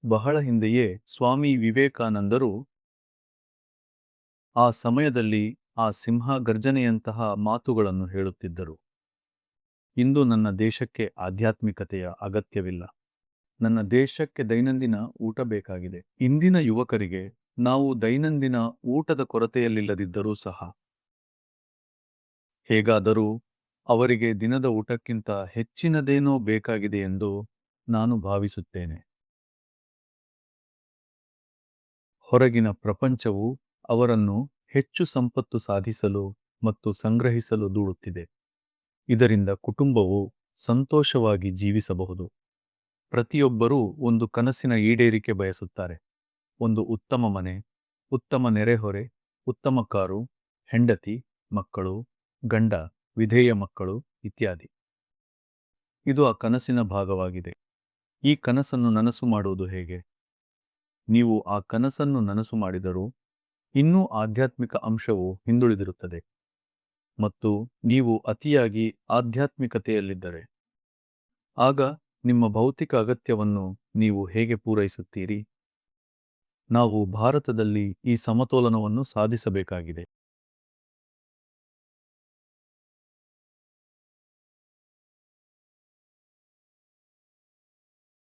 ಬಹಳ ಹಿಂದೆಯೇ ಸ್ವಾಮಿ ವಿವೇಕಾನಂದರು ಆ ಸಮಯದಲ್ಲಿ ಆ ಸಿಂಹ ಗರ್ಜನೆಯಂತಹ ಮಾತುಗಳನ್ನು ಹೇಳುತ್ತಿದ್ದರು. ಇಂದು ನನ್ನ ದೇಶಕ್ಕೆ ಆಧ್ಯಾತ್ಮಿಕತೆಯ ಅಗತ್ಯವಿಲ್ಲ. ನನ್ನ ದೇಶಕ್ಕೆ ದೈನಂದಿನ ಊಟ ಬೇಕಾಗಿದೆ. ಇಂದಿನ ಯುವಕರಿಗೆ ನಾವು ದೈನಂದಿನ ಊಟದ ಕೊರತೆಯಲ್ಲಿಲ್ಲದಿದ್ದರೂ ಸಹ ಹೇಗಾದರೂ ಅವರಿಗೆ ದಿನದ ಊಟಕ್ಕಿಂತ ಹೆಚ್ಚಿನದೇನೋ ಬೇಕಾಗಿದೆ ಎಂದು ನಾನು ಭಾವಿಸುತ್ತೇನೆ. ಹೊರಗಿನ ಪ್ರಪಂಚವು ಅವರನ್ನು ಹೆಚ್ಚು ಸಂಪತ್ತು ಸಾಧಿಸಲು ಮತ್ತು ಸಂಗ್ರಹಿಸಲು ದೂಡುತ್ತಿದೆ. ಇದರಿಂದ ಕುಟುಂಬವು ಸಂತೋಷವಾಗಿ ಜೀವಿಸಬಹುದು. ಪ್ರತಿಯೊಬ್ಬರೂ ಒಂದು ಕನಸಿನ ಈಡೇರಿಕೆ ಬಯಸುತ್ತಾರೆ. ಒಂದು ಉತ್ತಮ ಮನೆ, ಉತ್ತಮ ನೆರೆಹೊರೆ, ಉತ್ತಮ ಕಾರು, ಹೆಂಡತಿ, ಮಕ್ಕಳು, ಗಂಡ, ವಿಧೇಯ ಮಕ್ಕಳು ಇತ್ಯಾದಿ. ಇದು ಆ ಕನಸಿನ ಭಾಗವಾಗಿದೆ. ಈ ಕನಸನ್ನು ನನಸು ಮಾಡುವುದು ಹೇಗೆ? ನೀವು ಆ ಕನಸನ್ನು ನನಸು ಮಾಡಿದರೂ ಇನ್ನೂ ಆಧ್ಯಾತ್ಮಿಕ ಅಂಶವು ಹಿಂದುಳಿದಿರುತ್ತದೆ. ಮತ್ತು ನೀವು ಅತಿಯಾಗಿ ಆಧ್ಯಾತ್ಮಿಕತೆಯಲ್ಲಿದ್ದರೆ ಆಗ ನಿಮ್ಮ ಭೌತಿಕ ಅಗತ್ಯವನ್ನು ನೀವು ಹೇಗೆ ಪೂರೈಸುತ್ತೀರಿ? ನಾವು ಭಾರತದಲ್ಲಿ ಈ ಸಮತೋಲನವನ್ನು ಸಾಧಿಸಬೇಕಾಗಿದೆ.